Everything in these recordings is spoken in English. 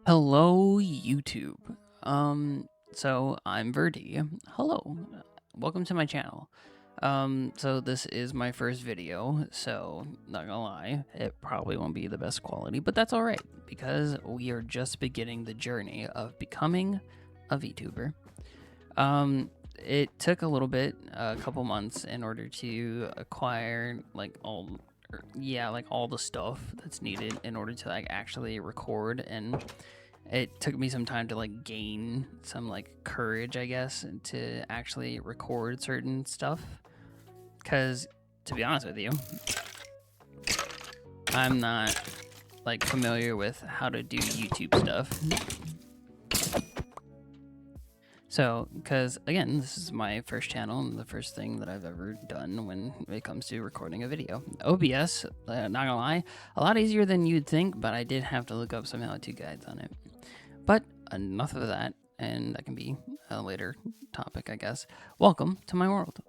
Hello, YouTube. So I'm Virdee. Hello, welcome to my channel. So this is my first video, so not gonna lie, it probably won't be the best quality, but that's all right because we are just beginning the journey of becoming a VTuber. It took a little bit, a couple months, in order to acquire like all the stuff that's needed in order to like actually record, and it took me some time to like gain some like courage, I guess, to actually record certain stuff. Because to be honest with you, I'm not like familiar with how to do YouTube stuff. So, because again, this is my first channel and the first thing that I've ever done when it comes to recording a video. OBS, not gonna lie, a lot easier than you'd think, but I did have to look up some how-to guides on it. But enough of that, and that can be a later topic, I guess. Welcome to my world.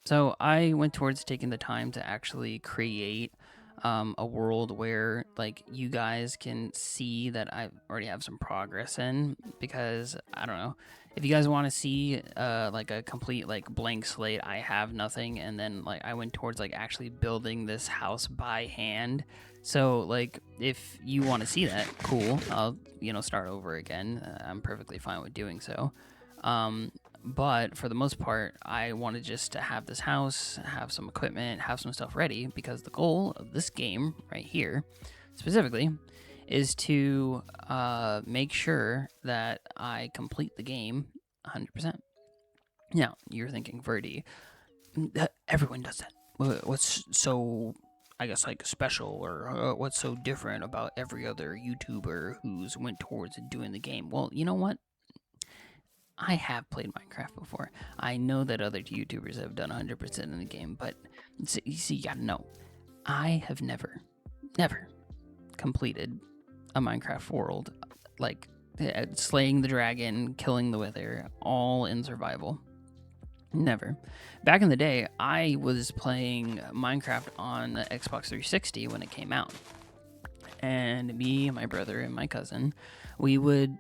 So I went towards taking the time to actually create a world where like you guys can see that I already have some progress in, because I don't know if you guys want to see like a complete like blank slate. I have nothing, and then like I went towards like actually building this house by hand. So like if you want to see that, cool, I'll start over again. I'm perfectly fine with doing so. But for the most part, I wanted just to have this house, have some equipment, have some stuff ready, because the goal of this game right here, specifically, is to make sure that I complete the game 100%. Now, you're thinking, Virdee, everyone does that. What's so, I guess, like special, or what's so different about every other YouTuber who's went towards doing the game? Well, you know what? I have played Minecraft before. I know that other YouTubers have done 100% in the game, but you see, you gotta know, I have never completed a Minecraft world, like slaying the dragon, killing the wither, all in survival. Never. Back in the day, I was playing Minecraft on Xbox 360 when it came out. And me, my brother, and my cousin, we would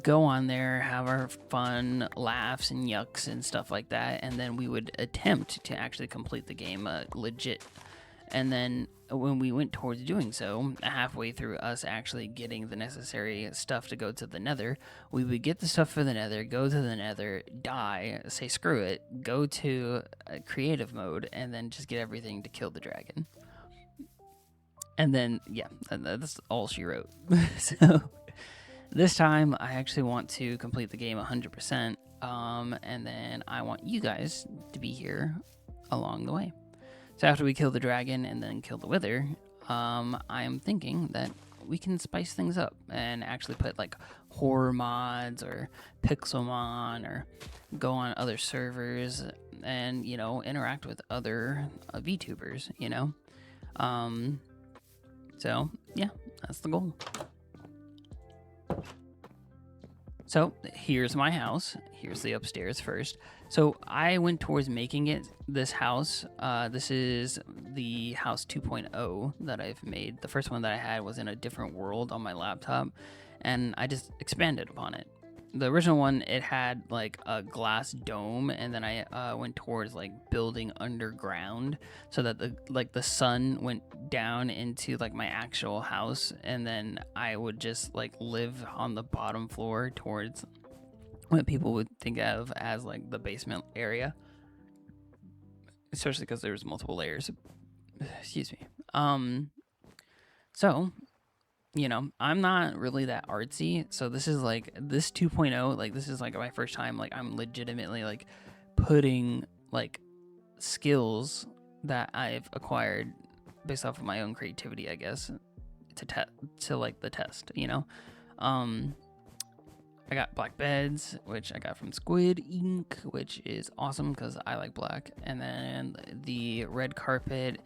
go on there, have our fun laughs and yucks and stuff like that, and then we would attempt to actually complete the game legit. And then when we went towards doing so, halfway through us actually getting the necessary stuff to go to the nether, we would get the stuff for the nether, go to the nether, die, say screw it, go to creative mode, and then just get everything to kill the dragon. And then, yeah, that's all she wrote. So this time, I actually want to complete the game 100%, and then I want you guys to be here along the way. So after we kill the dragon and then kill the wither, I am thinking that we can spice things up and actually put like horror mods or Pixelmon, or go on other servers and interact with other VTubers. So yeah, that's the goal. So here's my house. Here's the upstairs first. So I went towards making this house. This is the house 2.0 that I've made. The first one that I had was in a different world on my laptop, and I just expanded upon it. The original one, it had like a glass dome, and then I went towards like building underground so that the sun went down into like my actual house, and then I would just like live on the bottom floor towards what people would think of as like the basement area, especially because there's multiple layers. Excuse me. So I'm not really that artsy, so this is like this 2.0, like this is like my first time like I'm legitimately like putting like skills that I've acquired based off of my own creativity, I guess, to like the test. I got black beds, which I got from Squid Ink, which is awesome because I like black. And then the red carpet,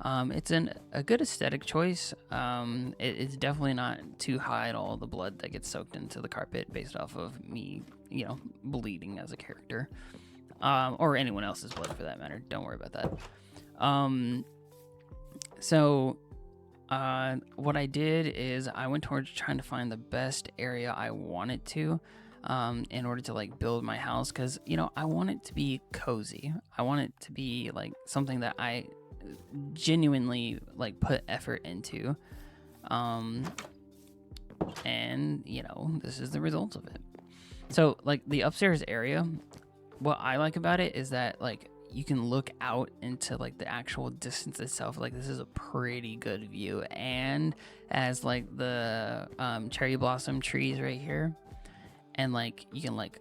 it's a good aesthetic choice. It's definitely not too high at all, the blood that gets soaked into the carpet based off of me, bleeding as a character. Or anyone else's blood for that matter. Don't worry about that. So What I did is I went towards trying to find the best area I wanted to, in order to like build my house, because I want it to be cozy. I want it to be like something that I genuinely like put effort into, and this is the result of it. So like the upstairs area, what I like about it is that like you can look out into like the actual distance itself. Like this is a pretty good view, and as like the cherry blossom trees right here, and like you can like,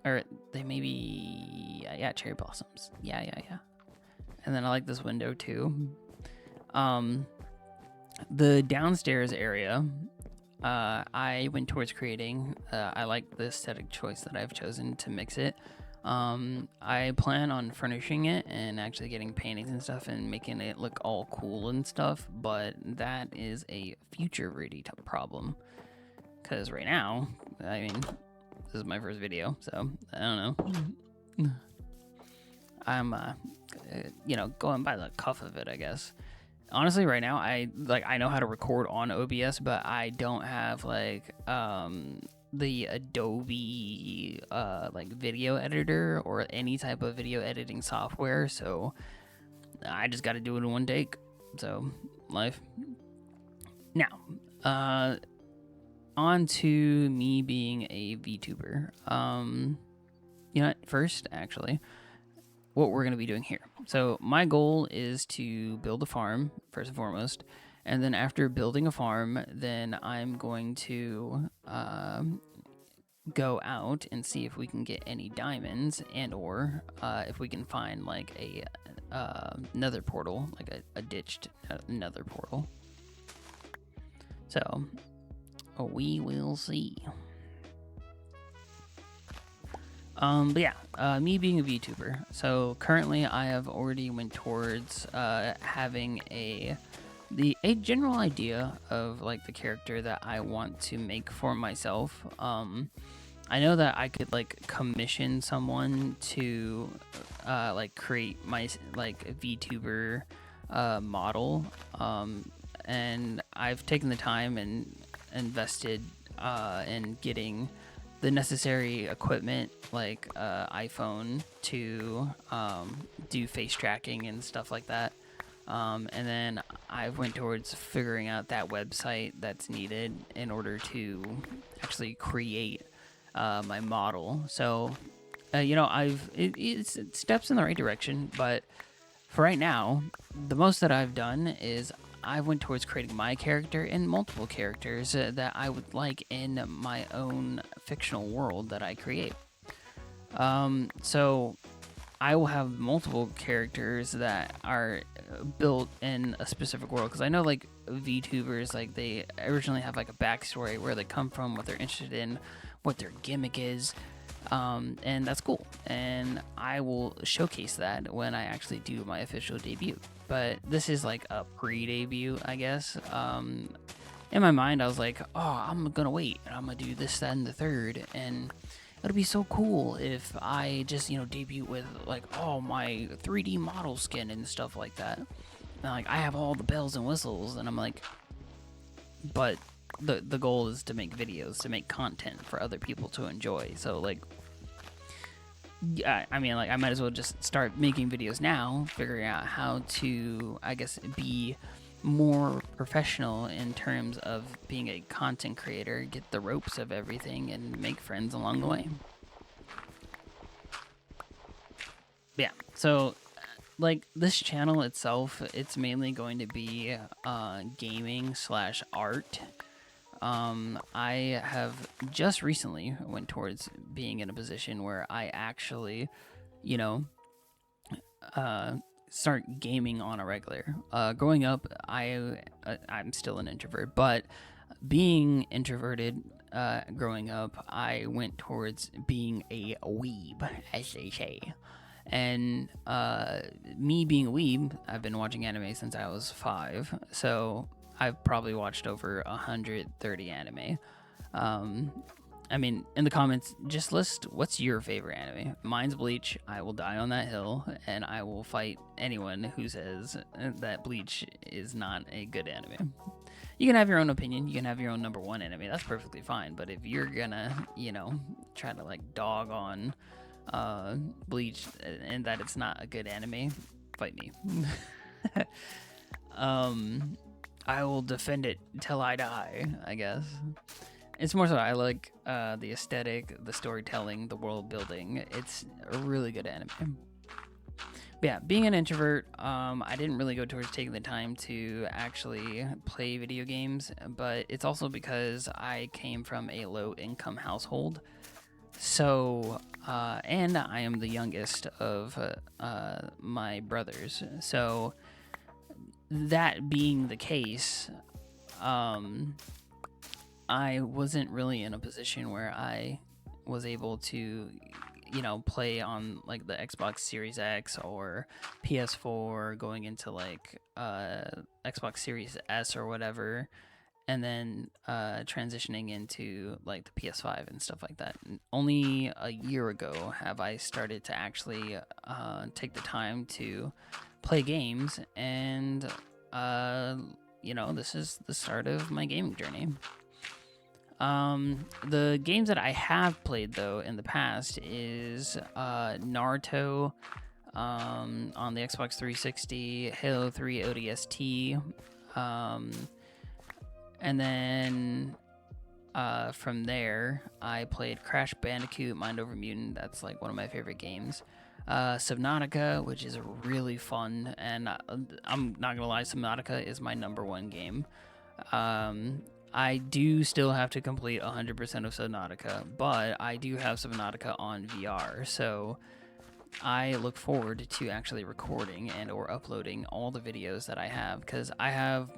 or they may be, yeah, cherry blossoms, yeah. And then I like this window too. The downstairs area, I went towards creating, I like the aesthetic choice that I've chosen to mix it. I plan on furnishing it and actually getting paintings and stuff and making it look all cool and stuff, but that is a future Virdee problem, because right now, I mean, this is my first video, so I don't know. I'm going by the cuff of it, I guess. Honestly, right now I know how to record on OBS, but I don't have like the Adobe like video editor or any type of video editing software, so I just got to do it in one take. So life. Now, on to me being a VTuber. First, actually, what we're going to be doing here. So my goal is to build a farm, first and foremost, and then after building a farm, then I'm going to go out and see if we can get any diamonds, and or if we can find like a nether portal, like a ditched nether portal. So we will see. But yeah, me being a VTuber. So currently I have already went towards having a general idea of like the character that I want to make for myself. I know that I could like commission someone to like create my like VTuber model, and I've taken the time and invested in getting the necessary equipment like iPhone to do face tracking and stuff like that, and then I went towards figuring out that website that's needed in order to actually create my model. So it's steps in the right direction, but for right now the most that I've done is I went towards creating my character and multiple characters that I would like in my own fictional world that I create. So I will have multiple characters that are built in a specific world, because I know like VTubers, like they originally have like a backstory, where they come from, what they're interested in, what their gimmick is, and that's cool, and I will showcase that when I actually do my official debut. But this is like a pre-debut, I guess. In my mind I was like, oh, I'm gonna wait and I'm gonna do this, that, and the third, and it'll be so cool if I just debut with like all my 3D model skin and stuff like that, and like I have all the bells and whistles, and I'm like, but the goal is to make videos, to make content for other people to enjoy. So like, yeah, I mean, like I might as well just start making videos now, figuring out how to, I guess, be more professional in terms of being a content creator, get the ropes of everything, and make friends along the way. Yeah, so like this channel itself, it's mainly going to be gaming / art. I have just recently went towards being in a position where I actually, start gaming on a regular. Growing up, I'm still an introvert, but being introverted, growing up, I went towards being a weeb, as they say. And me being a weeb, I've been watching anime since I was 5, so I've probably watched over 130 anime. I mean, in the comments, just list what's your favorite anime. Mine's Bleach. I will die on that hill, and I will fight anyone who says that Bleach is not a good anime. You can have your own opinion. You can have your own number one anime. That's perfectly fine. But if you're gonna, try to like dog on Bleach and that it's not a good anime, fight me. I will defend it till I die, I guess. It's more so I like the aesthetic, the storytelling, the world building. It's a really good anime. But yeah, being an introvert, I didn't really go towards taking the time to actually play video games, but it's also because I came from a low-income household. So, and I am the youngest of my brothers. So, that being the case, I wasn't really in a position where I was able to, play on like the Xbox Series X or PS4, going into like Xbox Series S or whatever, and then transitioning into like the PS5 and stuff like that. And only a year ago have I started to actually take the time to play games, and this is the start of my gaming journey. The games that I have played though in the past is Naruto on the Xbox 360, Halo 3 ODST, and then from there I played Crash Bandicoot Mind Over Mutant. That's like one of my favorite games. Subnautica, which is really fun, and I'm not gonna lie, Subnautica is my number one game. I do still have to complete 100% of Subnautica, but I do have Subnautica on VR, so I look forward to actually recording and or uploading all the videos that I have, because I have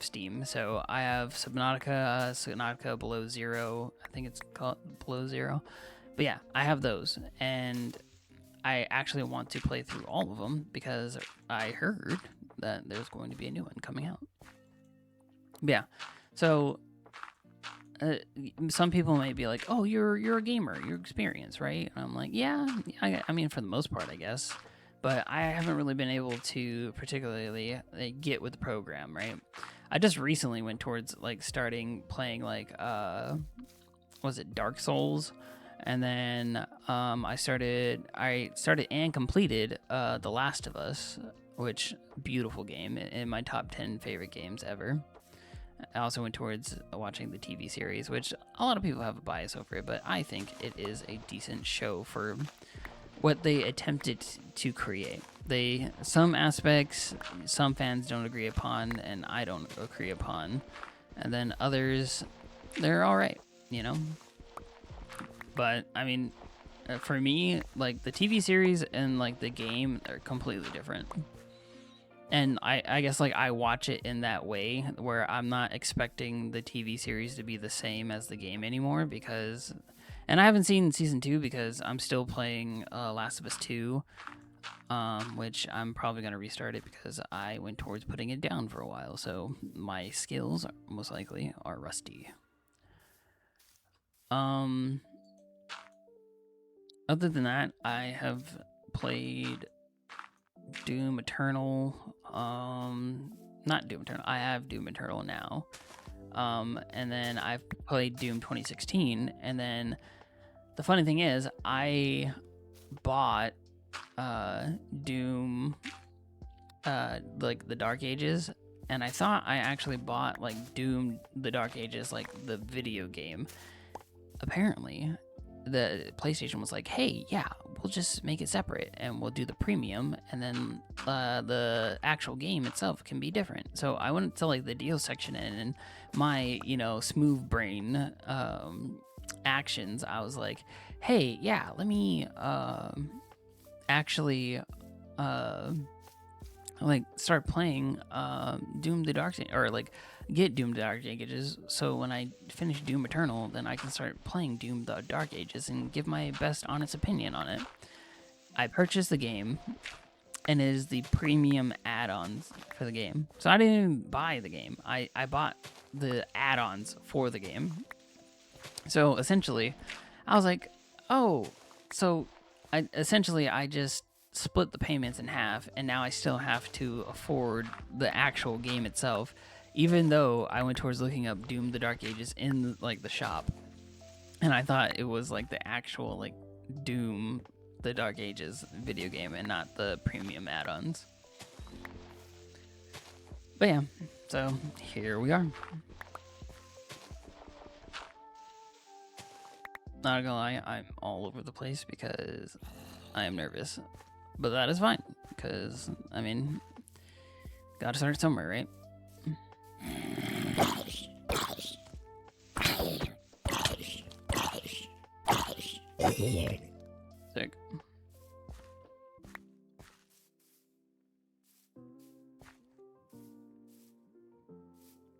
Steam, so I have Subnautica Below Zero, I think it's called Below Zero, but yeah, I have those, and I actually want to play through all of them, because I heard that there's going to be a new one coming out. But yeah. So, some people may be like, "Oh, you're a gamer, you're experienced, right?" And I'm like, "Yeah, I mean, for the most part, I guess." But I haven't really been able to particularly get with the program, right? I just recently went towards like starting playing like was it Dark Souls, and then I started and completed The Last of Us, which beautiful game, in my top 10 favorite games ever. I also went towards watching the TV series, which a lot of people have a bias over it, but I think it is a decent show for what they attempted to create. Some aspects, some fans don't agree upon, and I don't agree upon, and then others, they're all right, But I mean, for me, like the TV series and like the game are completely different. And I guess like I watch it in that way where I'm not expecting the TV series to be the same as the game anymore, and I haven't seen season 2 because I'm still playing Last of Us 2, which I'm probably going to restart it because I went towards putting it down for a while, so my skills most likely are rusty. Other than that, I have played Doom Eternal, not Doom Eternal, I have Doom Eternal now, and then I've played Doom 2016, and then the funny thing is, I bought, Doom, like, the Dark Ages, and I thought I actually bought, like, Doom, the Dark Ages, like, the video game. Apparently, the PlayStation was like, hey, yeah, we'll just make it separate and we'll do the premium, and then the actual game itself can be different. So I went to like the deal section, and my smooth brain actions, I was like, hey, yeah, let me actually like start playing Doom the Dark, or like get Doom the Dark Ages, so when I finish Doom Eternal, then I can start playing Doom the Dark Ages and give my best honest opinion on it. I purchased the game, and it is the premium add-ons for the game. So I didn't even buy the game. I bought the add-ons for the game. So essentially, I was like, oh, so I just split the payments in half, and now I still have to afford the actual game itself, even though I went towards looking up Doom: The Dark Ages in like the shop, and I thought it was like the actual like Doom: The Dark Ages video game and not the premium add-ons. But yeah, so here we are. Not gonna lie, I'm all over the place because I am nervous. But that is fine, because, I mean, gotta start somewhere, right? Sick.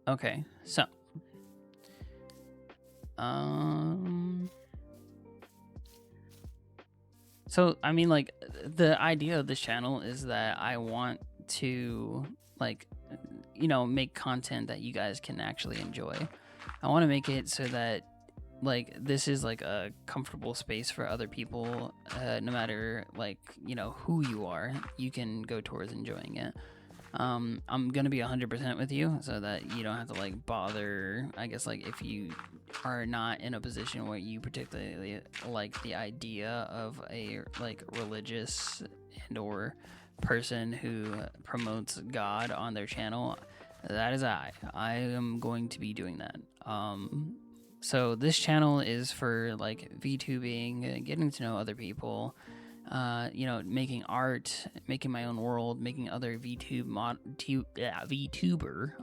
Okay, so. So, I mean, like, the idea of this channel is that I want to, like, you know, make content that you guys can actually enjoy. I want to make it so that, like, this is, like, a comfortable space for other people, no matter, like, you know, who you are, you can go towards enjoying it. I'm gonna be 100% with you so that you don't have to like bother. I guess like if you are not in a position where you particularly like the idea of a like religious and or person who promotes God on their channel, that is I am going to be doing that. So this channel is for like VTubing, getting to know other people, you know, making art, making my own world, making other VTuber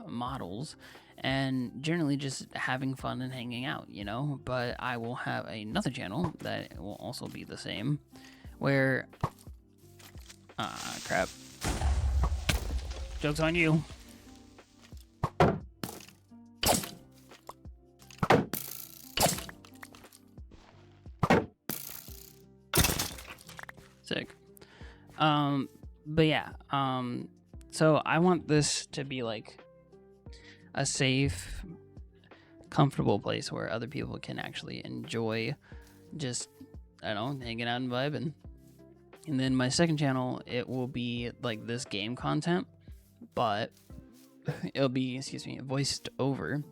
models, and generally just having fun and hanging out, you know. But I will have another channel that will also be the same, where, crap, joke's on you. Sick. But yeah, so I want this to be like a safe, comfortable place where other people can actually enjoy just, I don't know, hanging out and vibing. And then my second channel, it will be like this game content, but it'll be, excuse me, voiced over.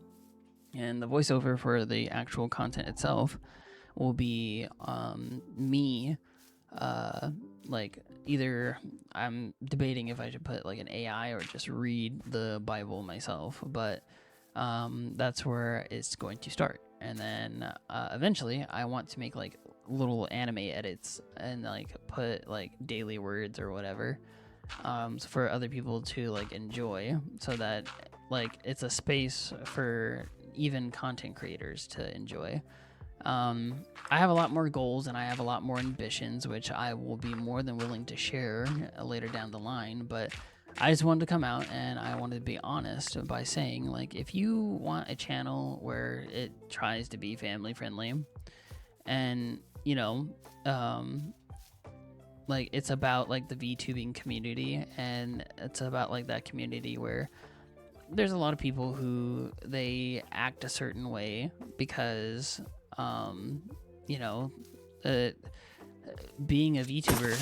And the voiceover for the actual content itself will be me, like either I'm debating if I should put like an AI or just read the Bible myself, but that's where it's going to start. And then eventually I want to make like little anime edits and like put like daily words or whatever, so for other people to like enjoy, so that like it's a space for even content creators to enjoy. I have a lot more goals and I have a lot more ambitions, which I will be more than willing to share later down the line. But I just wanted to come out and I wanted to be honest by saying, like, if you want a channel where it tries to be family friendly and, you know, like it's about like the VTubing community, and it's about like that community where there's a lot of people who they act a certain way because you know, being a VTuber,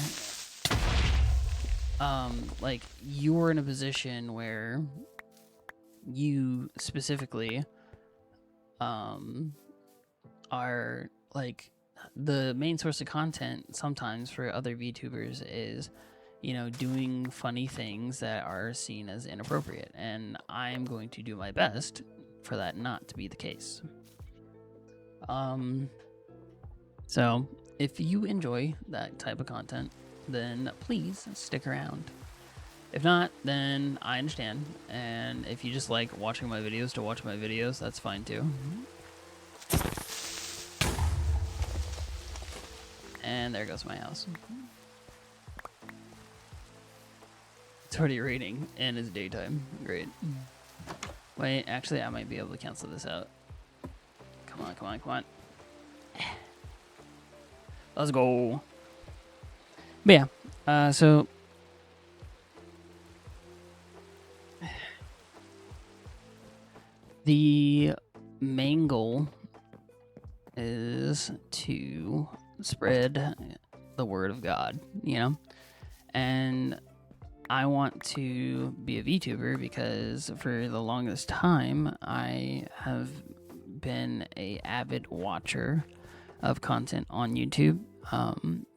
like you're in a position where you specifically are like the main source of content sometimes for other VTubers is, you know, doing funny things that are seen as inappropriate, and I'm going to do my best for that not to be the case. So if you enjoy that type of content, then please stick around. If not, then I understand. And if you just like watching my videos to watch my videos, that's fine too. And there goes my house. It's already raining and it's daytime. Great. Wait, actually, I might be able to cancel this out. Come on, come on, come on. Let's go. But yeah, so the main goal is to spread the word of God, and I want to be a VTuber because for the longest time I have been a avid watcher of content on YouTube,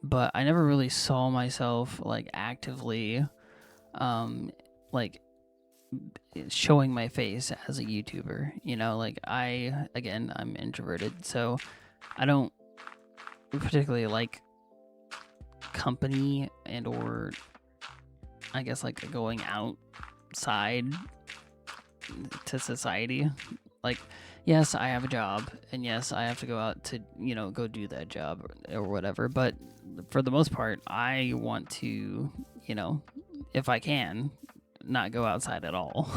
but I never really saw myself like actively like showing my face as a YouTuber. Like I'm introverted, so I don't particularly like company and or I guess like going outside to society. Like, yes, I have a job, and yes, I have to go out to, go do that job or whatever. But for the most part, I want to, if I can, not go outside at all.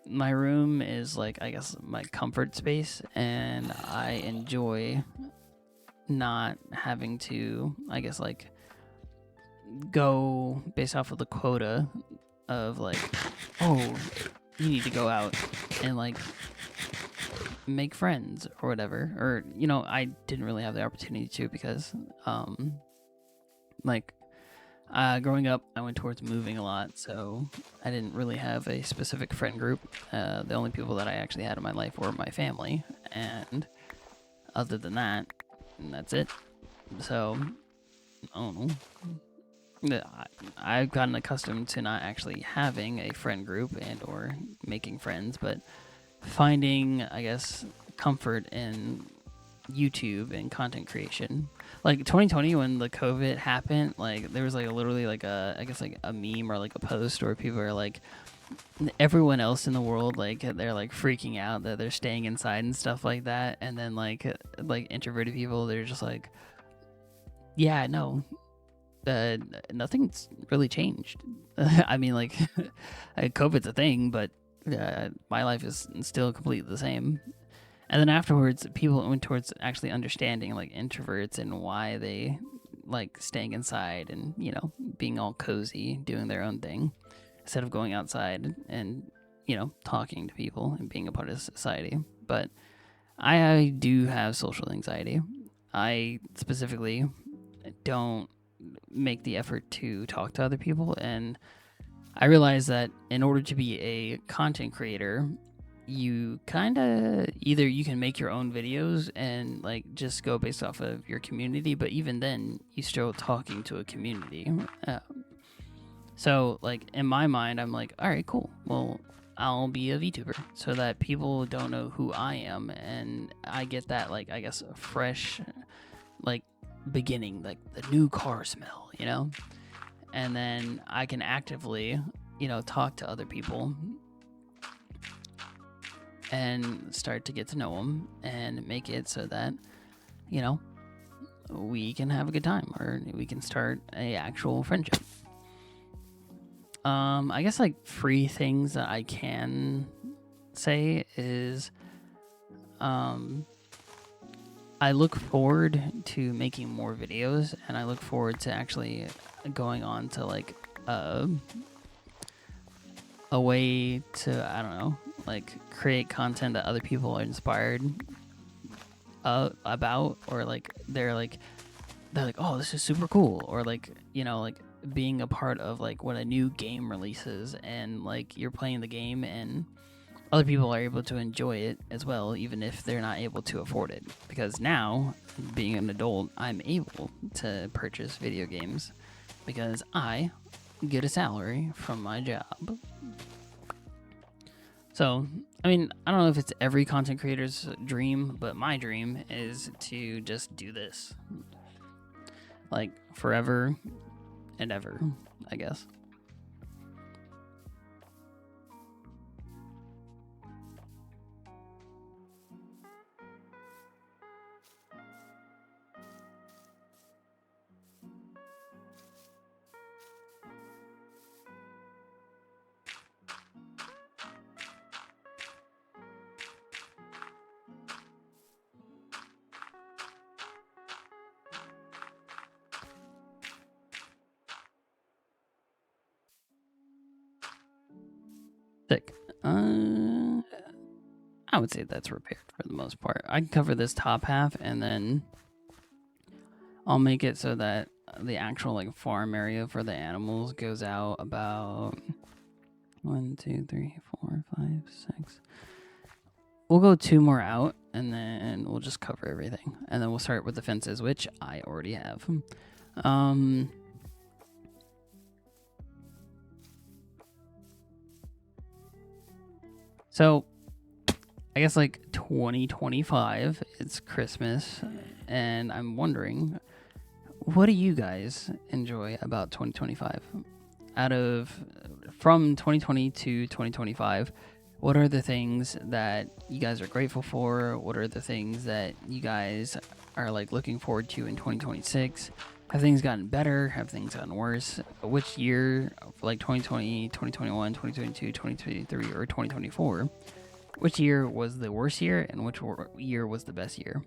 My room is like, I guess, my comfort space, and I enjoy not having to, I guess, like, go based off of the quota of like, oh, you need to go out and like make friends or whatever. Or, I didn't really have the opportunity to because like growing up I went towards moving a lot, so I didn't really have a specific friend group. The only people that I actually had in my life were my family, and other than that, that's it. So I don't know. I've gotten accustomed to not actually having a friend group and or making friends, but finding, I guess, comfort in YouTube and content creation. Like 2020 when the COVID happened, like there was like literally like I guess like a meme or like a post where people are like, everyone else in the world, like they're like freaking out that they're staying inside and stuff like that, and then like introverted people, they're just like, yeah, no, nothing's really changed. I mean, like, COVID's a thing, but my life is still completely the same. And then afterwards, people went towards actually understanding like introverts and why they like staying inside and, being all cozy, doing their own thing, instead of going outside and, talking to people and being a part of society. But I do have social anxiety. I specifically don't make the effort to talk to other people, and I realized that in order to be a content creator, you kind of either you can make your own videos and like just go based off of your community, but even then you still talking to a community. So like in my mind, I'm like, all right, cool, well, I'll be a VTuber so that people don't know who I am, and I get that, like, I guess a fresh like beginning, like the new car smell, and then I can actively, talk to other people and start to get to know them and make it so that, we can have a good time or we can start a actual friendship. I guess like free things that I can say is, I look forward to making more videos, and I look forward to actually going on to like a way to, I don't know, like create content that other people are inspired about, or like they're like, oh, this is super cool, or like, like being a part of like when a new game releases and like you're playing the game and other people are able to enjoy it as well, even if they're not able to afford it. Because now, being an adult, I'm able to purchase video games because I get a salary from my job. So, I mean, I don't know if it's every content creator's dream, but my dream is to just do this. Like, forever and ever, I guess. Sick. I I would say that's repaired for the most part. I can cover this top half, and then I'll make it so that the actual like farm area for the animals goes out about 1, 2, 3, 4, 5, 6. We'll go 2 more out, and then we'll just cover everything, and then we'll start with the fences, which I already have. So I guess like 2025, it's Christmas, and I'm wondering, what do you guys enjoy about 2025? From 2020 to 2025, what are the things that you guys are grateful for? What are the things that you guys are like looking forward to in 2026? Have things gotten better? Have things gotten worse? Which year, like 2020, 2021, 2022, 2023, or 2024, which year was the worst year and which year was the best year?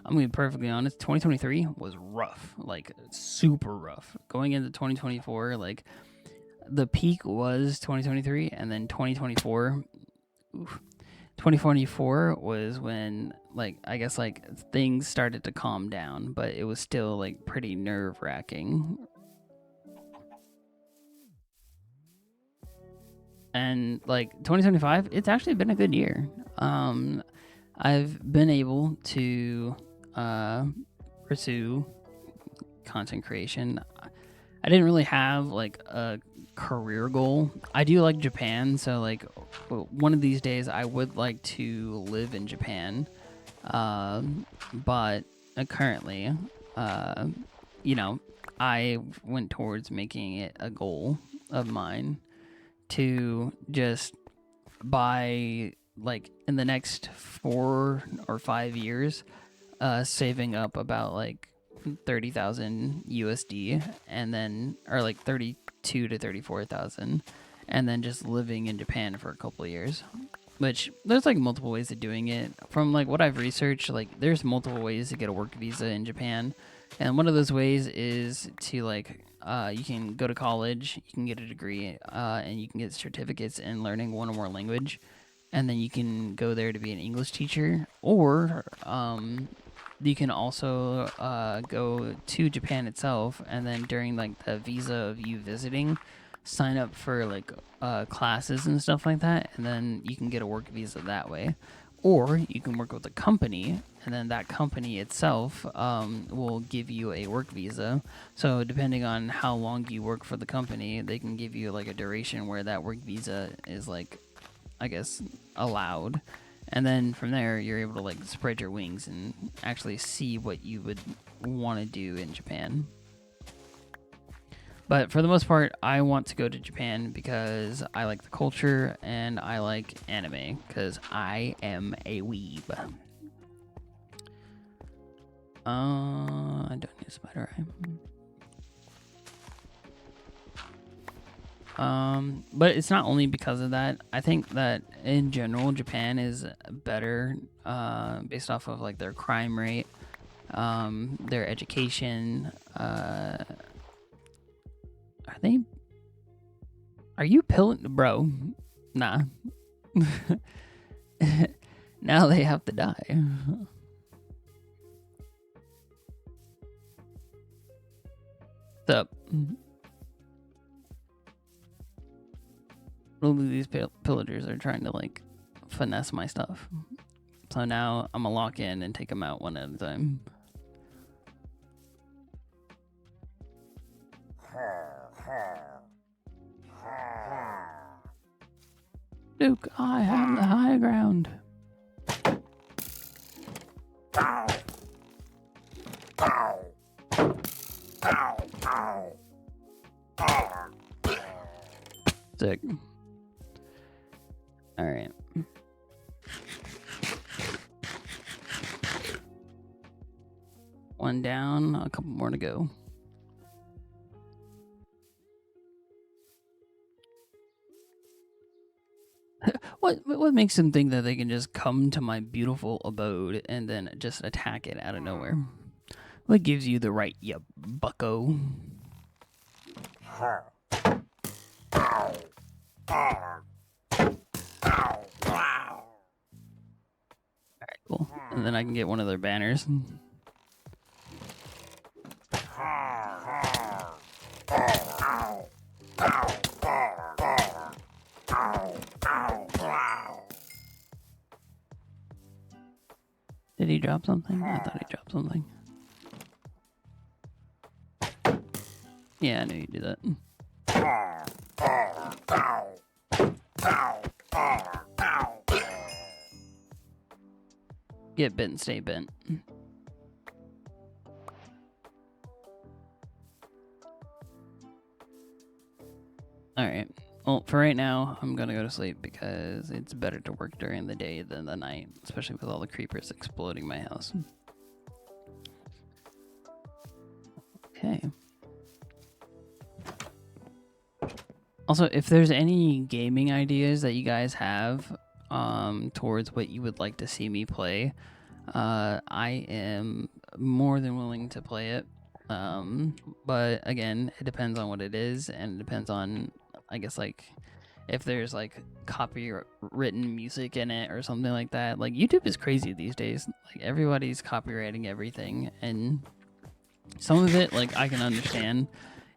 I'm going to be perfectly honest, 2023 was rough, like super rough. Going into 2024, like the peak was 2023, and then 2024 was when, like, I guess like things started to calm down, but it was still like pretty nerve-wracking. And like 2025, it's actually been a good year. I've been able to pursue content creation. I didn't really have like a career goal. I do like Japan, so like one of these days I would like to live in Japan. But currently, you know, I went towards making it a goal of mine to just by like in the next 4 or 5 years, saving up about like 30,000 USD, and then or like 32 to 34,000, and then just living in Japan for a couple of years. Which there's like multiple ways of doing it. From like what I've researched, like there's multiple ways to get a work visa in Japan, and one of those ways is to like you can go to college, you can get a degree, and you can get certificates in learning one or more language, and then you can go there to be an English teacher, or you can also go to Japan itself, and then during like the visa of you visiting, sign up for like classes and stuff like that, and then you can get a work visa that way. Or you can work with a company, and then that company itself will give you a work visa. So depending on how long you work for the company, they can give you like a duration where that work visa is like, I guess, allowed. And then from there, you're able to like spread your wings and actually see what you would want to do in Japan. But for the most part, I want to go to Japan because I like the culture and I like anime because I am a weeb. I don't need a spider eye. But it's not only because of that. I think that in general, Japan is better based off of like their crime rate, their education. Are you pilling, bro? Nah. Now they have to die. What's up? These pillagers are trying to like finesse my stuff. So now I'm gonna lock in and take them out one at a time. Duke, I have the high ground. Sick. All right. One down, a couple more to go. What makes them think that they can just come to my beautiful abode and then just attack it out of nowhere? What gives you the right, you bucko? Cool. And then I can get one of their banners. Did he drop something? I thought he dropped something. Yeah, I knew you'd do that. Get bent, stay bent. Alright. Well, for right now, I'm gonna go to sleep because it's better to work during the day than the night, especially with all the creepers exploding my house. Okay. Also, if there's any gaming ideas that you guys have towards what you would like to see me play, I am more than willing to play it. But again, it depends on what it is, and it depends on, I guess, like, if there's like copywritten music in it or something like that. Like, YouTube is crazy these days. Like, everybody's copywriting everything, and some of it, like, I can understand.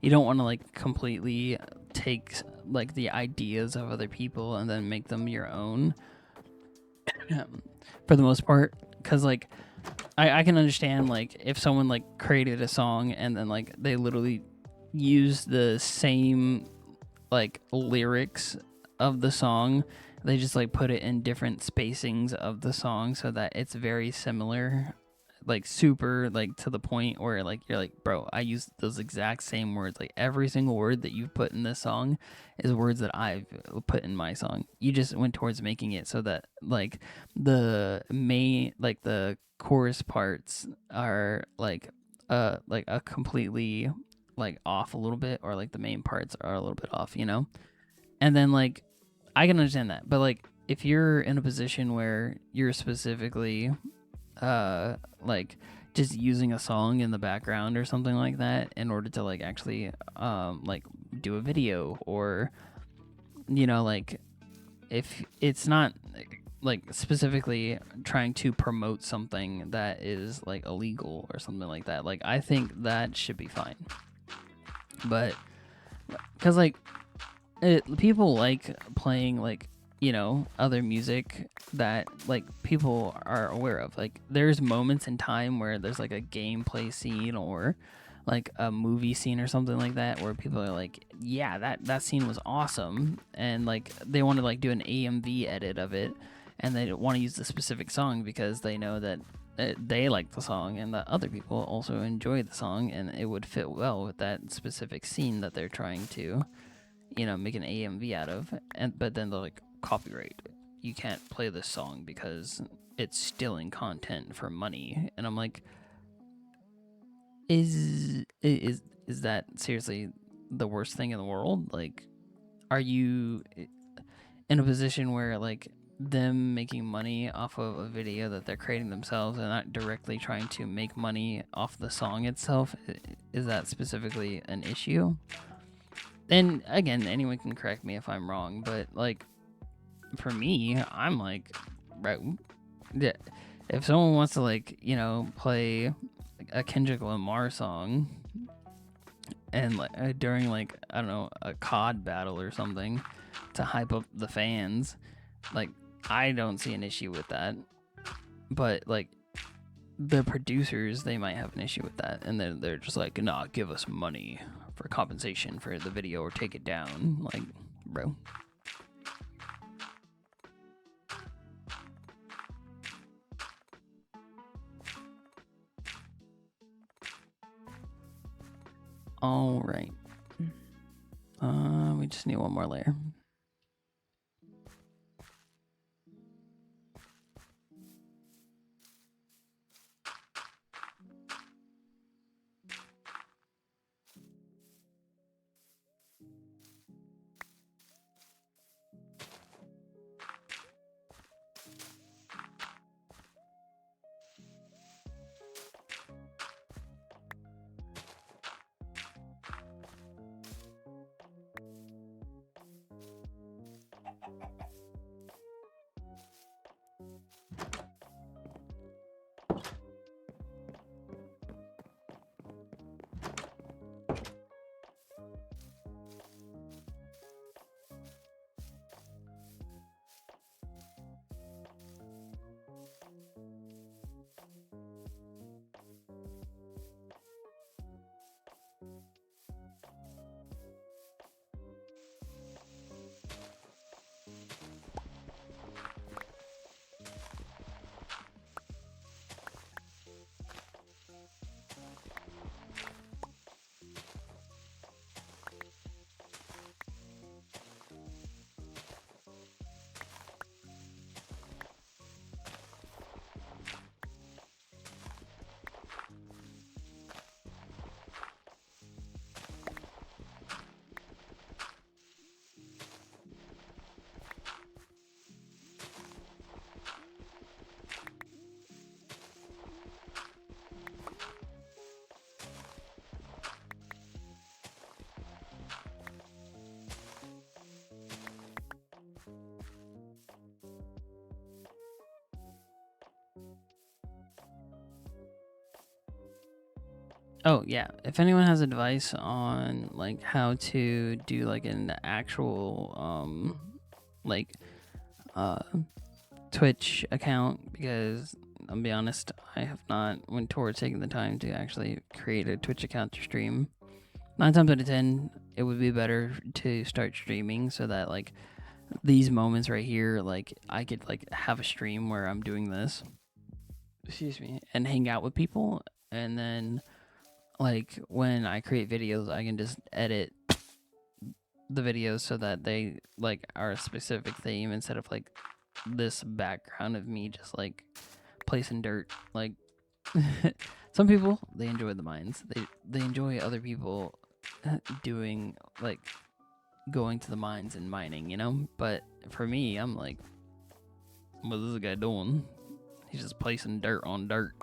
You don't want to like completely take like the ideas of other people and then make them your own. For the most part, because like I can understand like if someone like created a song and then like they literally use the same like lyrics of the song, they just like put it in different spacings of the song so that it's very similar, like super like to the point where like you're like, bro, I use those exact same words. Like every single word that you've put in this song is words that I've put in my song. You just went towards making it so that like the main, like the chorus parts are like a completely like off a little bit, or like the main parts are a little bit off, you know? And then like I can understand that, but like if you're in a position where you're specifically like just using a song in the background or something like that in order to like actually like do a video, or you know, like if it's not like specifically trying to promote something that is like illegal or something like that, like I think that should be fine. But because like people like playing like, you know, other music that like people are aware of. Like there's moments in time where there's like a gameplay scene or like a movie scene or something like that where people are like, yeah, that scene was awesome, and like they want to like do an AMV edit of it, and they want to use the specific song because they know that they like the song and that other people also enjoy the song, and it would fit well with that specific scene that they're trying to, you know, make an AMV out of. And but then they're like, copyright, you can't play this song because it's stealing content for money. And I'm like, is that seriously the worst thing in the world? Like, are you in a position where like them making money off of a video that they're creating themselves and not directly trying to make money off the song itself, is that specifically an issue? And again, anyone can correct me if I'm wrong, but like for me, I'm like, right, yeah, if someone wants to like, you know, play a Kendrick Lamar song and like during like, I don't know, a COD battle or something to hype up the fans, like I don't see an issue with that. But like the producers, they might have an issue with that, and then they're just like, nah, give us money for compensation for the video or take it down. Like, bro. All right. We just need one more layer. Oh yeah, if anyone has advice on like how to do like an actual like uh Twitch account, because I'll be honest, I have not went towards taking the time to actually create a Twitch account to stream. 9 times out of 10, it would be better to start streaming so that like these moments right here, like I could like have a stream where I'm doing this, excuse me, and hang out with people, and then like when I create videos, I can just edit the videos so that they like are a specific theme instead of like this background of me just like placing dirt. Like some people, they enjoy the mines. They enjoy other people doing like going to the mines and mining, you know? But for me, I'm like, what is this guy doing? He's just placing dirt on dirt.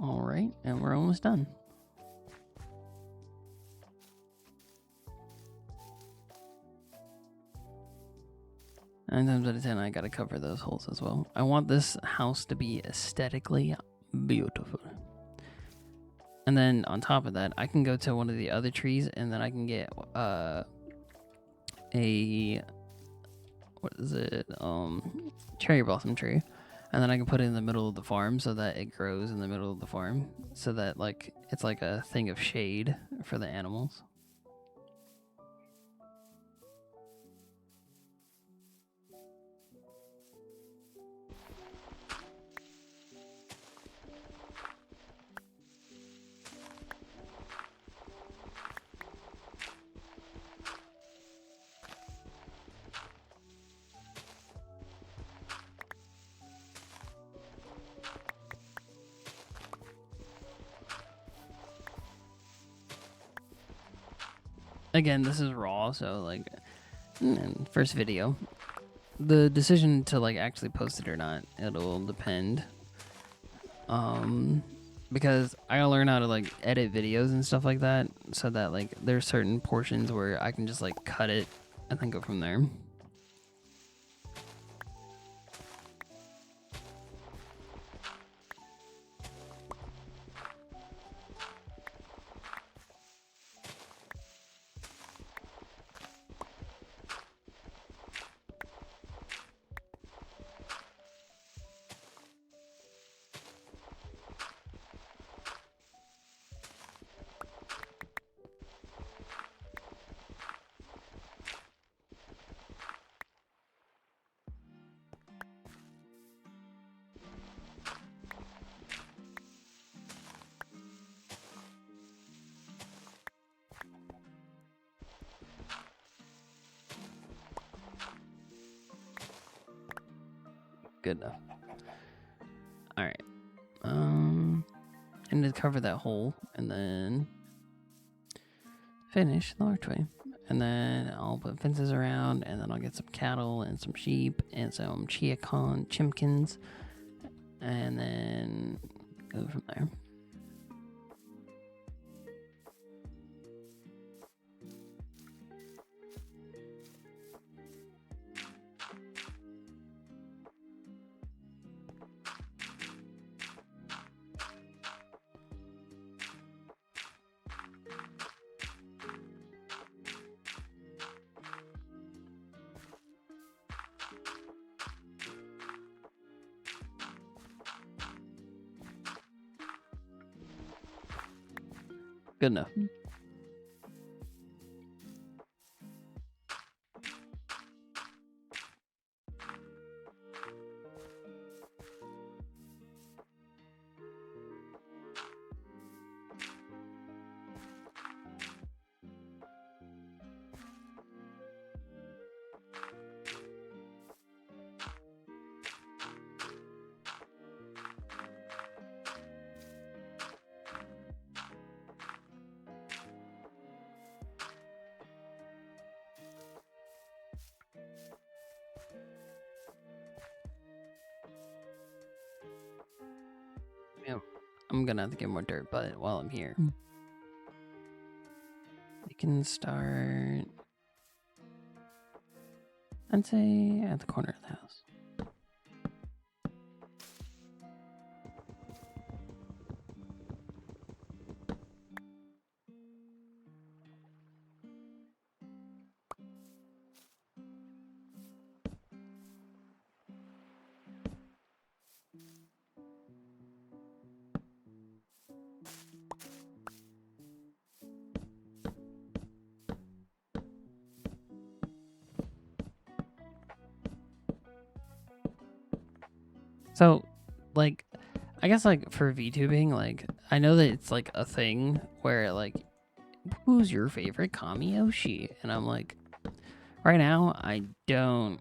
All right, and we're almost done. Nine times out of 10, I gotta cover those holes as well. I want this house to be aesthetically beautiful. And then on top of that, I can go to one of the other trees, and then I can get a what is it? Cherry blossom tree, and then I can put it in the middle of the farm so that it grows in the middle of the farm, so that like it's like a thing of shade for the animals. Again, this is raw, so like first video. The decision to like actually post it or not, it'll depend. Because I gotta learn how to like edit videos and stuff like that, so that like there's certain portions where I can just like cut it and then go from there. Good enough. All right. I need to cover that hole and then finish the archway. And then I'll put fences around, and then I'll get some cattle and some sheep and some chimkins, and then go from there. Good enough. Yeah, I'm gonna have to get more dirt, but while I'm here, we can start, I'd say, at the corner of the house. So, like, I guess, like, for VTubing, like, I know that it's, like, a thing where, like, who's your favorite Kamiyoshi? And I'm like, right now, I don't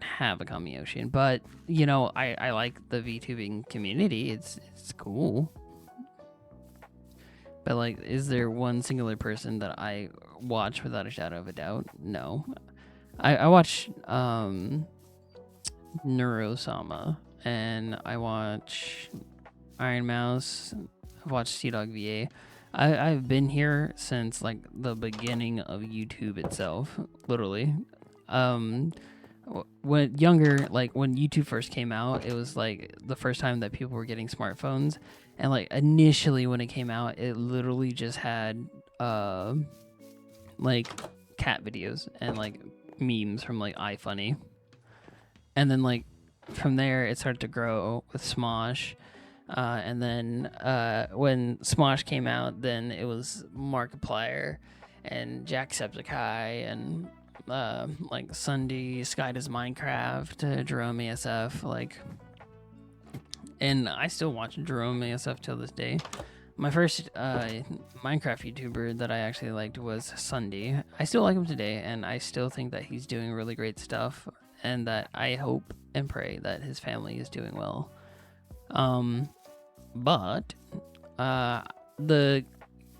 have a Kamiyoshi, but, you know, I like the VTubing community. It's cool. But, like, is there one singular person that I watch without a shadow of a doubt? No. I watch, Neurosama, and I watch Iron Mouse. I've watched Sea Dog VA. I've been here since like the beginning of YouTube itself, literally. When younger, like when YouTube first came out, it was like the first time that people were getting smartphones, and like initially when it came out, it literally just had like cat videos and like memes from like iFunny, and then like from there it started to grow with Smosh. And then when Smosh came out, then it was Markiplier and Jacksepticeye and like Sunday, Sky does Minecraft, Jerome ASF, like, and I still watch Jerome ASF till this day. My first Minecraft YouTuber that I actually liked was Sunday. I still like him today, and I still think that he's doing really great stuff, and that I hope and pray that his family is doing well. But the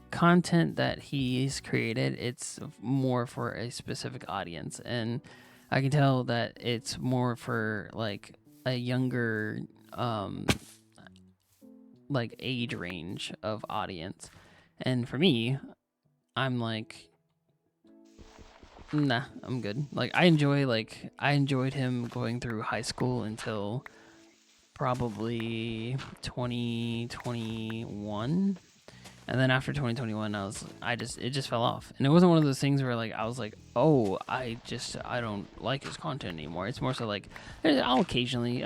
content that he's created, it's more for a specific audience, and I can tell that it's more for like a younger like age range of audience. And for me, I'm like, nah, I'm good. Like I enjoyed him going through high school until probably 2021, and then after 2021 it just fell off. And it wasn't one of those things where like I was like, oh, I don't like his content anymore. It's more so like I'll occasionally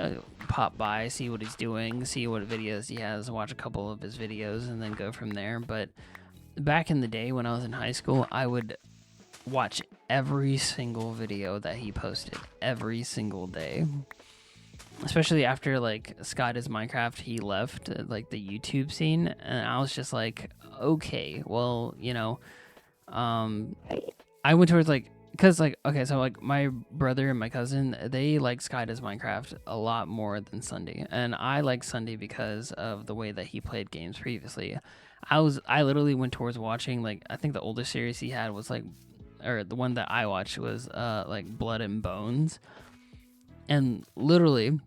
pop by, see what he's doing, see what videos he has, watch a couple of his videos, and then go from there. But back in the day when I was in high school, I would watch every single video that he posted every single day, especially after like Scott is Minecraft, he left like the YouTube scene, and I was just like, okay, well, you know, I went towards like, because like, okay, so like my brother and my cousin, they like Sky does Minecraft a lot more than Sunday, and I like Sunday because of the way that he played games previously. I literally went towards watching, like, I think the oldest series he had was like, or the one that I watched was like Blood and Bones, and literally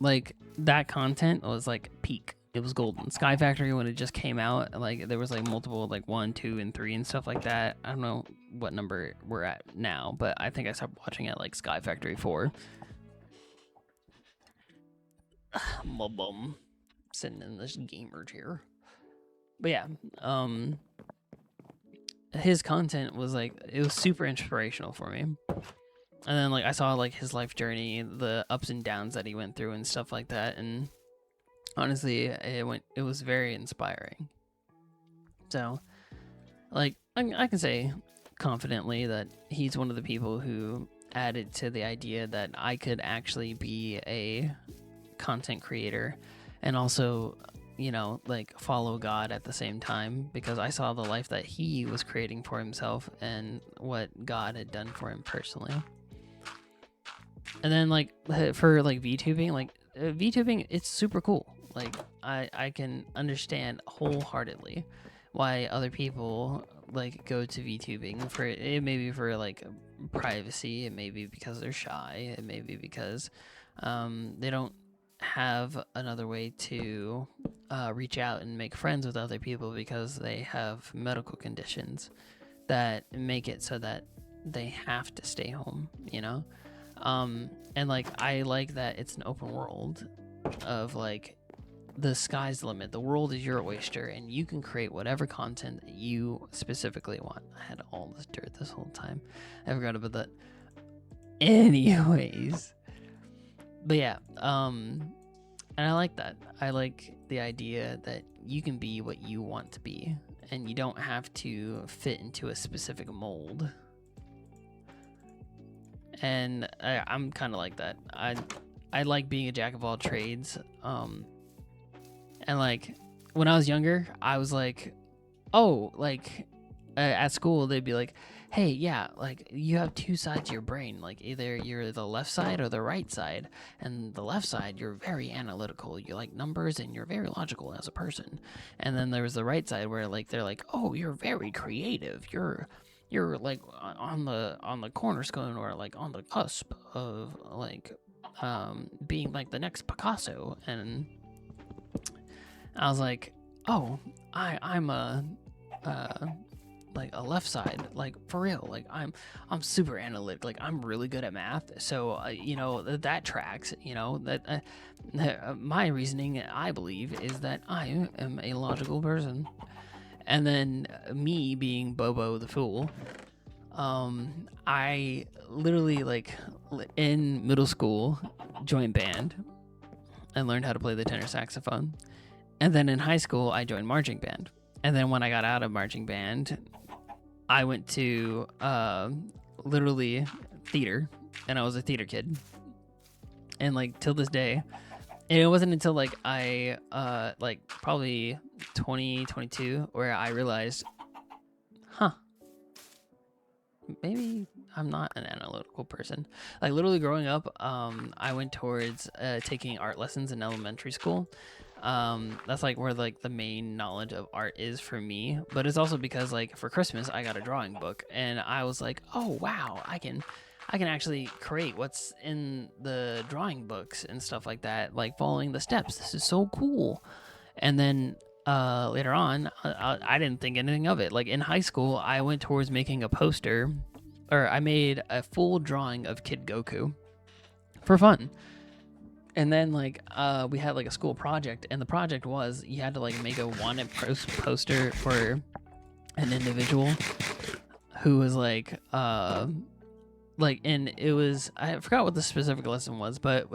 like that content was like peak. It was golden. Sky Factory, when it just came out, like there was like multiple like 1, 2, and 3 and stuff like that. I don't know what number we're at now, but I think I stopped watching at like Sky Factory 4. My bum sitting in this gamer chair. But yeah, his content was like, it was super inspirational for me. And then like I saw like his life journey, the ups and downs that he went through and stuff like that, and honestly, it was very inspiring. So like I can say confidently that he's one of the people who added to the idea that I could actually be a content creator and also, you know, like follow God at the same time, because I saw the life that he was creating for himself and what God had done for him personally. And then like for like VTubing, like VTubing, it's super cool. Like I can understand wholeheartedly why other people like go to VTubing. For it may be for like privacy, it may be because they're shy, it may be because they don't have another way to reach out and make friends with other people because they have medical conditions that make it so that they have to stay home, you know? And like, I like that it's an open world of like, the sky's the limit. The world is your oyster, and you can create whatever content that you specifically want. I had all this dirt this whole time. I forgot about that. Anyways, but yeah, and I like that. I like the idea that you can be what you want to be, and you don't have to fit into a specific mold. And I'm kind of like that. I like being a jack of all trades. And like when I was younger, I was like, oh, like at school they'd be like, hey, yeah, like you have two sides of your brain, like either you're the left side or the right side. And the left side, you're very analytical, you like numbers and you're very logical as a person. And then there was the right side where like they're like, oh, you're very creative, you're like on the cornerstone or like on the cusp of like being like the next Picasso. And I was like, oh, I'm a like a left side, like for real, like I'm super analytic, like I'm really good at math, so you know that tracks, you know that my reasoning, I believe, is that I am a logical person. And then me being Bobo the fool, I literally like in middle school joined band and learned how to play the tenor saxophone. And then in high school, I joined marching band. And then when I got out of marching band, I went to literally theater, and I was a theater kid. And like till this day, and it wasn't until like I like probably 2022 where I realized, maybe I'm not an analytical person. Like literally growing up, I went towards taking art lessons in elementary school. That's like where like the main knowledge of art is for me, but it's also because like for Christmas I got a drawing book, and I was like, oh wow, I can actually create what's in the drawing books and stuff like that, like following the steps. This is so cool. And then later on, I didn't think anything of it. Like in high school, I went towards making a poster, or I made a full drawing of Kid Goku for fun. And then like we had like a school project, and the project was you had to like make a wanted poster for an individual who was like and it was, I forgot what the specific lesson was, but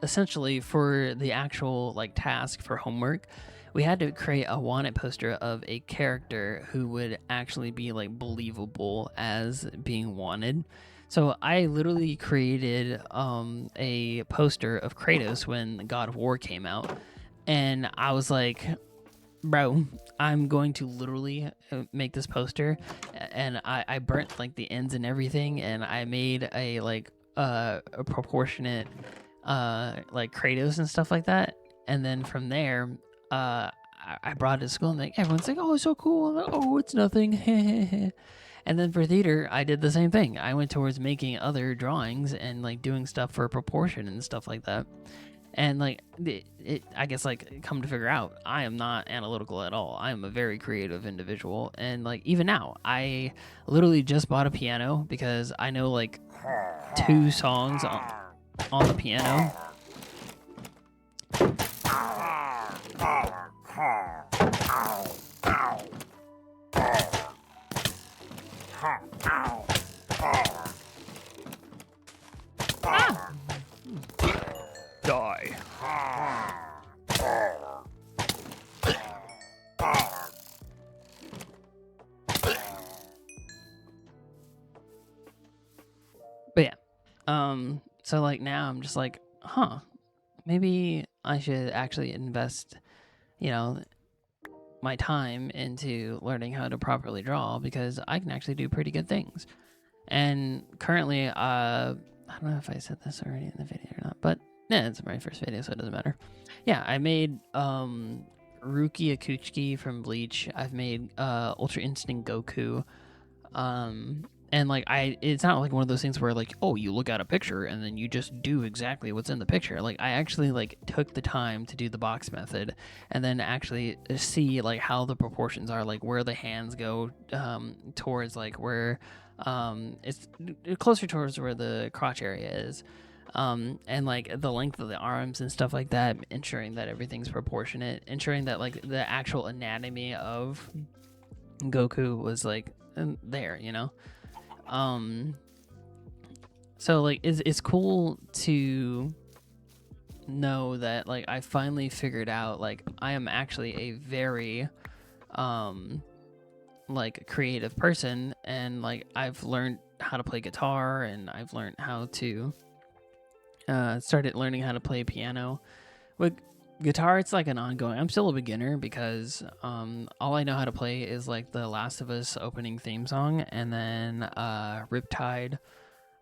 essentially for the actual like task for homework, we had to create a wanted poster of a character who would actually be like believable as being wanted. So I literally created a poster of Kratos when God of War came out, and I was like, bro, I'm going to literally make this poster. And I burnt like the ends and everything, and I made a like a proportionate like Kratos and stuff like that. And then from there, I brought it to school, and like everyone's like, oh, it's so cool. I'm like, oh, it's nothing. And then for theater, I did the same thing. I went towards making other drawings and like doing stuff for proportion and stuff like that. And like I guess like come to figure out, I am not analytical at all. I am a very creative individual. And like even now, I literally just bought a piano because I know like 2 songs on the piano. Die. But yeah, so like now I'm just like, maybe I should actually invest, you know, my time into learning how to properly draw, because I can actually do pretty good things. And currently, I don't know if I said this already in the video or not, but yeah, it's my first video, so it doesn't matter. Yeah, I made Ruki Akuchiki from Bleach. I've made Ultra Instinct Goku. and like it's not like one of those things where like, oh, you look at a picture and then you just do exactly what's in the picture. Like I actually like took the time to do the box method and then actually see like how the proportions are, like where the hands go towards like where it's closer towards where the crotch area is, and like the length of the arms and stuff like that, ensuring that everything's proportionate, ensuring that like the actual anatomy of Goku was like there, you know. So like it's cool to know that like I finally figured out like I am actually a very like creative person, and like I've learned how to play guitar, and I've learned how to started learning how to play piano. With guitar, it's like an ongoing. I'm still a beginner because all I know how to play is like the Last of Us opening theme song, and then Riptide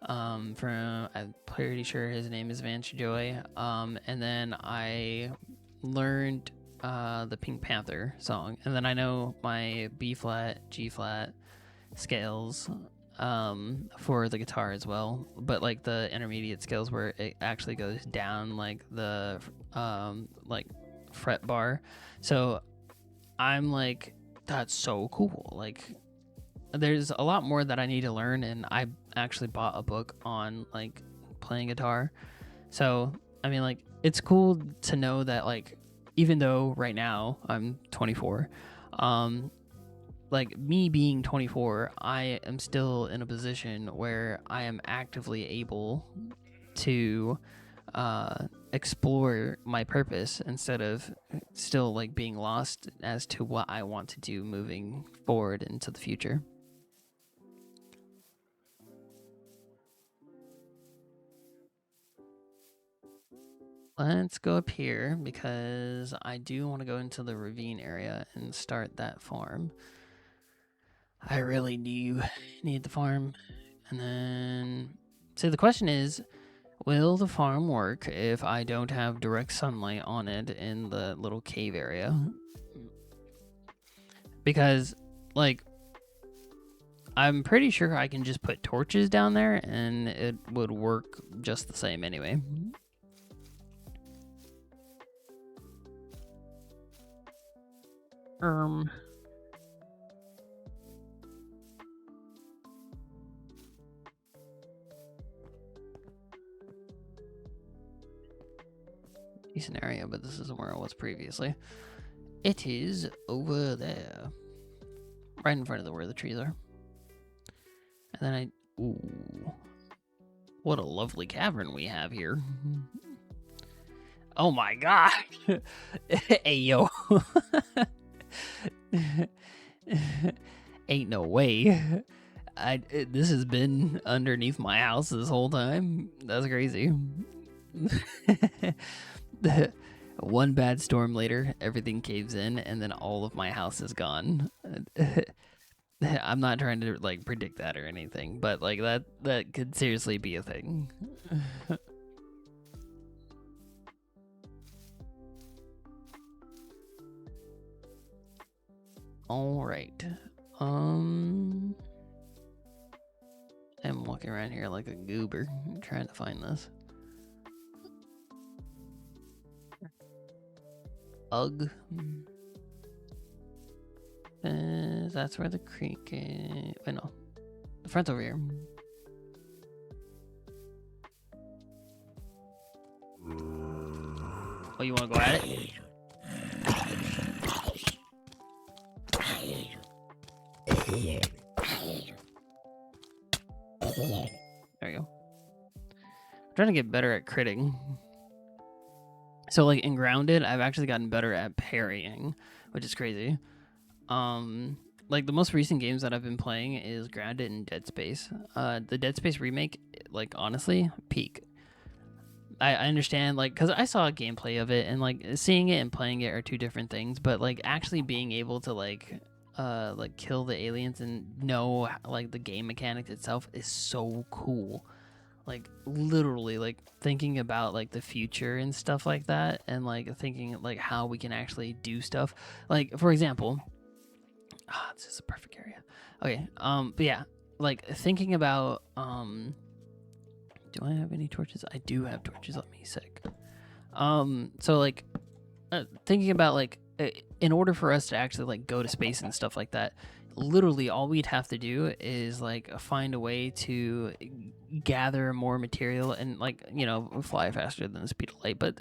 from, I'm pretty sure his name is Vance Joy. And then I learned the Pink Panther song, and then I know my B flat, G flat scales for the guitar as well, but like the intermediate scales where it actually goes down like the like fret bar. So I'm like, that's so cool. Like there's a lot more that I need to learn, and I actually bought a book on like playing guitar. So I mean, like it's cool to know that like even though right now I'm 24, like me being 24, I am still in a position where I am actively able to explore my purpose instead of still like being lost as to what I want to do moving forward into the future. Let's go up here because I do want to go into the ravine area and start that farm. I really do need the farm. And then, so the question is, will the farm work if I don't have direct sunlight on it in the little cave area? Because, like, I'm pretty sure I can just put torches down there and it would work just the same anyway. Decent area, but this isn't where I was previously. It is over there, right in front of where the trees are. And then ooh, what a lovely cavern we have here. Oh my god. Hey, yo. Ain't no way. This has been underneath my house this whole time. That's crazy. One bad storm later, everything caves in, and then all of my house is gone. I'm not trying to like predict that or anything, but like that could seriously be a thing. All right. I'm walking around here like a goober trying to find this. Ugh. That's where the creek is. Wait, no. The front's over here. Oh, you want to go at it? There you go. I'm trying to get better at critting. So like in Grounded, I've actually gotten better at parrying, which is crazy. Like the most recent games that I've been playing is Grounded and Dead Space. The Dead Space remake, like honestly, peak. I understand, like, because I saw a gameplay of it, and like seeing it and playing it are two different things. But like actually being able to like kill the aliens and know like the game mechanics itself is so cool. Like literally like thinking about like the future and stuff like that, and like thinking like how we can actually do stuff. Like for example, this is a perfect area. Okay, but yeah, like thinking about do I have any torches? I do have torches. Let me sick. So like thinking about like in order for us to actually like go to space and stuff like that, literally all we'd have to do is like find a way to gather more material and like, you know, fly faster than the speed of light. But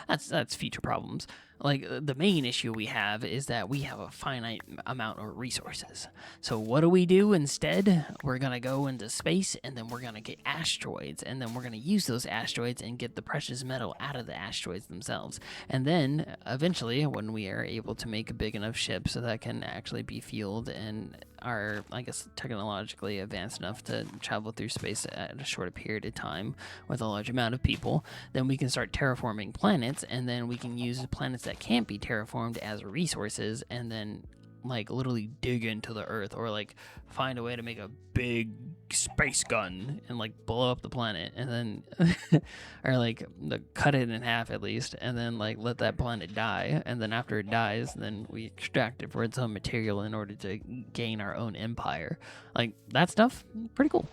that's future problems. Like the main issue we have is that we have a finite amount of resources. So what do we do instead? We're gonna go into space, and then we're gonna get asteroids, and then we're gonna use those asteroids and get the precious metal out of the asteroids themselves. And then eventually, when we are able to make a big enough ship so that can actually be fueled and are, I guess, technologically advanced enough to travel through space at a shorter period of time with a large amount of people, then we can start terraforming planets, and then we can use planets that can't be terraformed as resources, and then like literally dig into the earth, or like find a way to make a big space gun and like blow up the planet, and then or like cut it in half at least, and then like let that planet die, and then after it dies, then we extract it for its own material in order to gain our own empire. Like that stuff, pretty cool.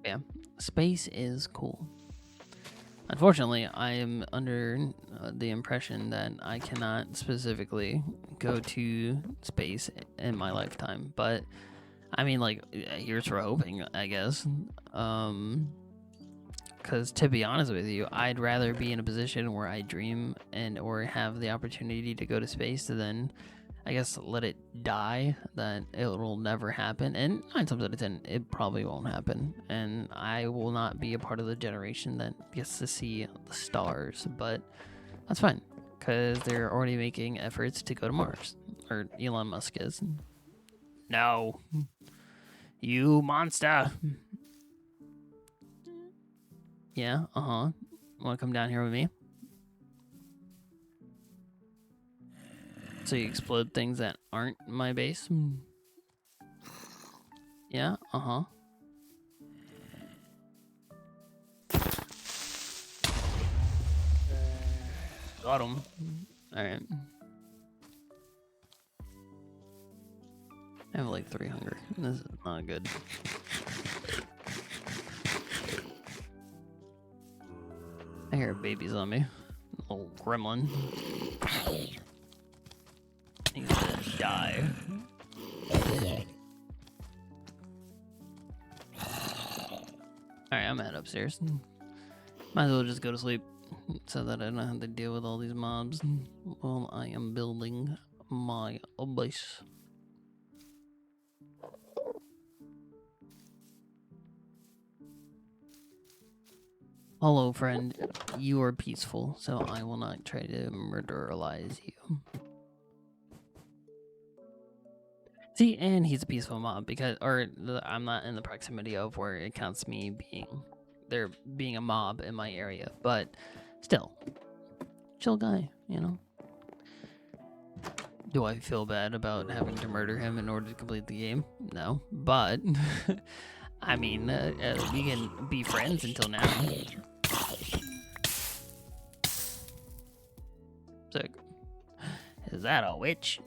Yeah, space is cool. Unfortunately, I am under the impression that I cannot specifically go to space in my lifetime. But I mean, like, here's for hoping, I guess. Because to be honest with you, I'd rather be in a position where I dream and or have the opportunity to go to space than, I guess, let it die, that it will never happen. And 9 times out of 10, it probably won't happen. And I will not be a part of the generation that gets to see the stars. But that's fine, because they're already making efforts to go to Mars. Or Elon Musk is. No. You monster. Yeah, uh-huh. Want to come down here with me? So you explode things that aren't my base? Yeah, uh-huh. Got him. Alright. I have like 3 hunger. This is not good. I hear a baby zombie. Little gremlin. He's gonna die. Alright, I'm head upstairs. Might as well just go to sleep so that I don't have to deal with all these mobs while I am building my base. Hello, friend. You are peaceful, so I will not try to murderize you. See, and he's a peaceful mob because, I'm not in the proximity of where it counts me being a mob in my area, but still, chill guy, you know? Do I feel bad about having to murder him in order to complete the game? No, but, I mean, we can be friends until now. Sick. Is that a witch?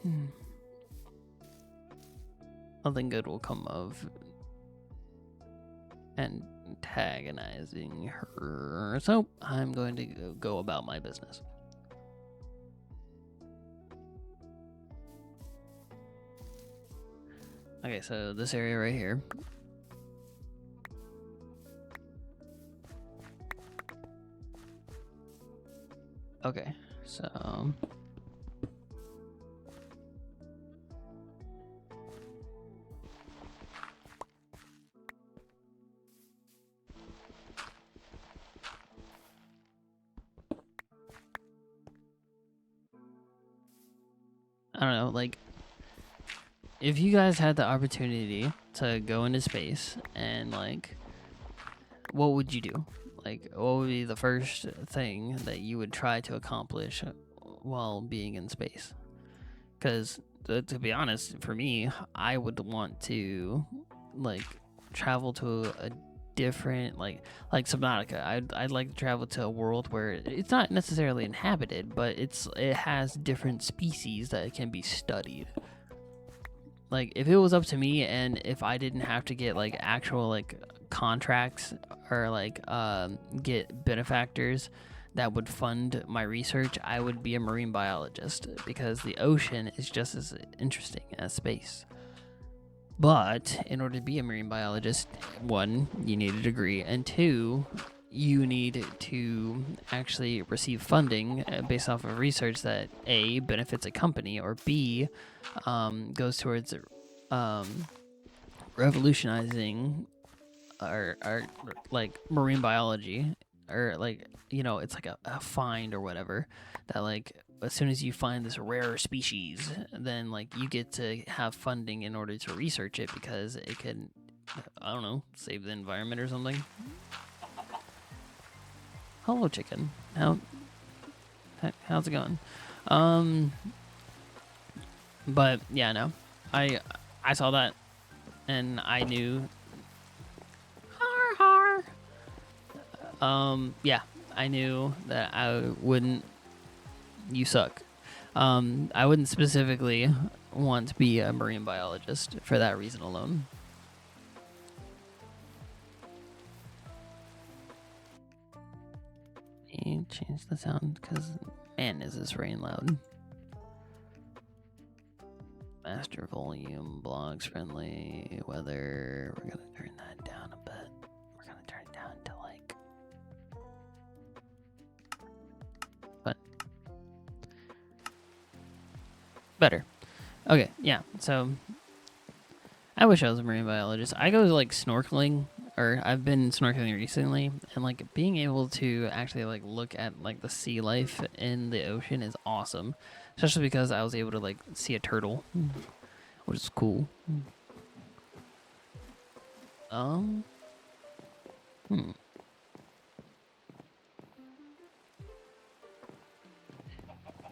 Nothing good will come of antagonizing her, so I'm going to go about my business. Okay, so this area right here. Okay, so I don't know, like, if you guys had the opportunity to go into space and, like, what would you do? Like, what would be the first thing that you would try to accomplish while being in space? Because, to be honest, for me, I would want to, like, travel to a different, like Subnautica. I'd like to travel to a world where it's not necessarily inhabited, but it has different species that can be studied. Like, if it was up to me and if I didn't have to get, like, actual, like, contracts or, like, get benefactors that would fund my research, I would be a marine biologist because the ocean is just as interesting as space. But in order to be a marine biologist, one, you need a degree, and two, you need to actually receive funding based off of research that A, benefits a company, or B, goes towards revolutionizing our like marine biology, or, like, you know, it's like a find or whatever that, like, as soon as you find this rare species, then, like, you get to have funding in order to research it because it can, I don't know, save the environment or something. Hello, chicken. How's it going? But yeah, no, I saw that and I knew. Har har. Yeah, I knew that I wouldn't. You suck. I wouldn't specifically want to be a marine biologist for that reason alone. Change the sound because, man, is this rain loud. Master volume, blogs friendly, weather. We're gonna turn that down a bit. We're gonna turn it down to, like, but better. Okay, yeah. So I wish I was a marine biologist. I go, like, snorkeling, or I've been snorkeling recently, and, like, being able to actually, like, look at, like, the sea life in the ocean is awesome. Especially because I was able to, like, see a turtle, which is cool. I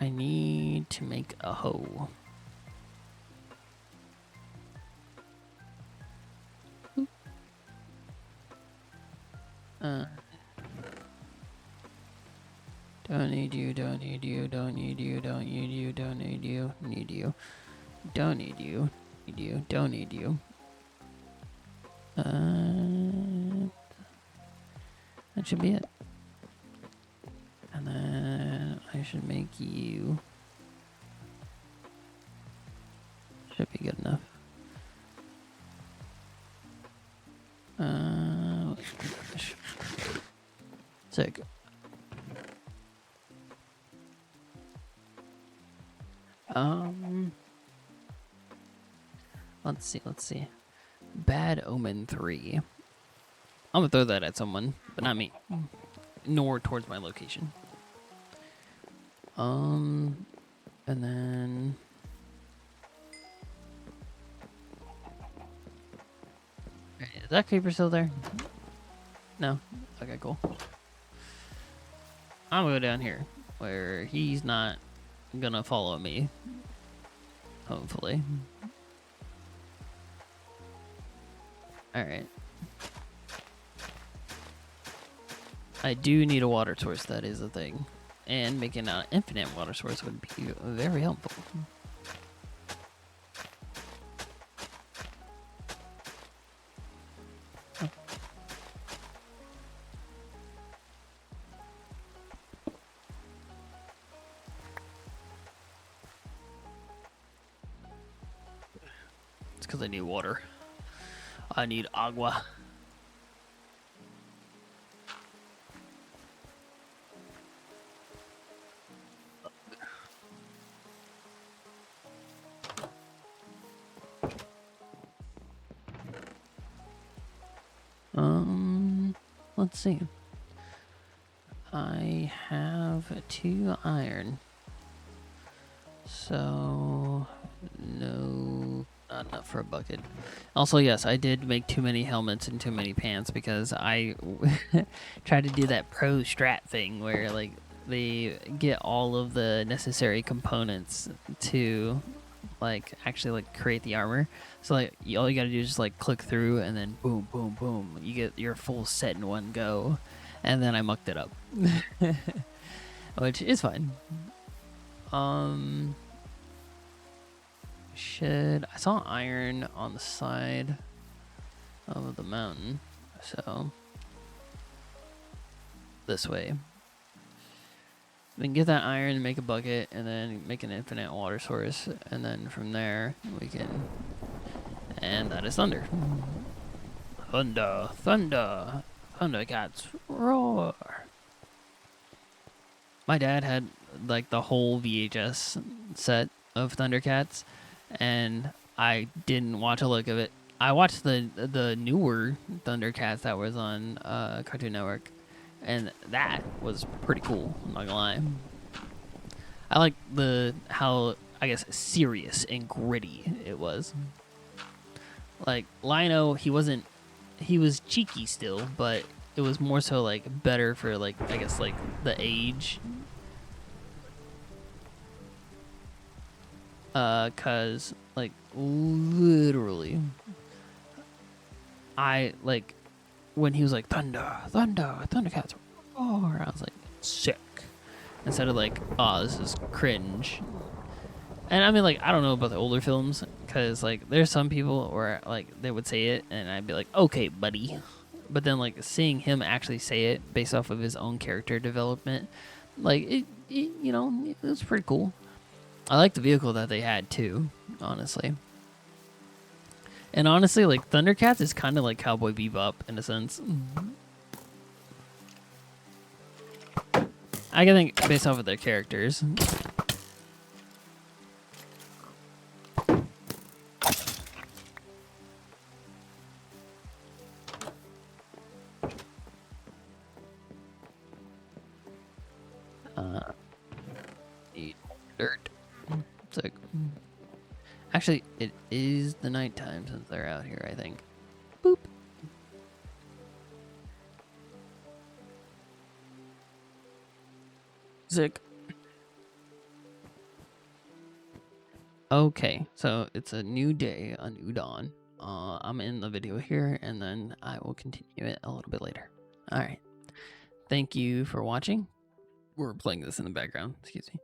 need to make a hoe. Don't need you, don't need you, don't need you, don't need you, don't need you, need you, don't need you, need you, don't need you. That should be it. And then I should make you. Should be good enough. Sick. Let's see. Bad Omen 3. I'm gonna throw that at someone, but not me. Nor towards my location. And then is that creeper still there? No? Okay, cool. I'm gonna go down here where he's not gonna follow me. Hopefully. Alright. I do need a water source, that is a thing. And making an infinite water source would be very helpful. It's because I need water. I need agua. Let's see. I have 2 iron. So No, not enough for a bucket. Also, yes, I did make too many helmets and too many pants because I tried to do that pro strat thing where like they get all of the necessary components to like actually like create the armor. So like all you gotta do is just like click through and then boom, boom, boom, you get your full set in one go. And then I mucked it up, which is fine. I saw iron on the side of the mountain, so this way. Then get that iron, make a bucket, and then make an infinite water source, and then from there we can. And that is thunder. Thunder, thunder, thundercats roar. My dad had like the whole VHS set of Thundercats, and I didn't watch a look of it. I watched the newer Thundercats that was on Cartoon Network, and that was pretty cool. I'm not gonna lie. I like how I guess serious and gritty it was. Like Lino, he was cheeky still, but it was more so like better for like I guess like the age. Cause like literally I like when he was like thunder, thunder, thundercats roar, I was like sick. Instead of like, oh, this is cringe. And I mean like I don't know about the older films, cause like there's some people where like they would say it and I'd be like, okay, buddy. But then like seeing him actually say it based off of his own character development, like it you know, it was pretty cool. I like the vehicle that they had too, honestly. And honestly, like Thundercats is kind of like Cowboy Bebop in a sense. I can think based off of their characters. Dirt. It's like, actually, it is the nighttime since they're out here, I think. Boop. Sick. Okay, so it's a new day, a new dawn. I'm in the video here, and then I will continue it a little bit later. All right. Thank you for watching. We're playing this in the background, excuse me.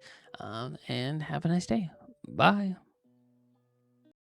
And have a nice day. Bye.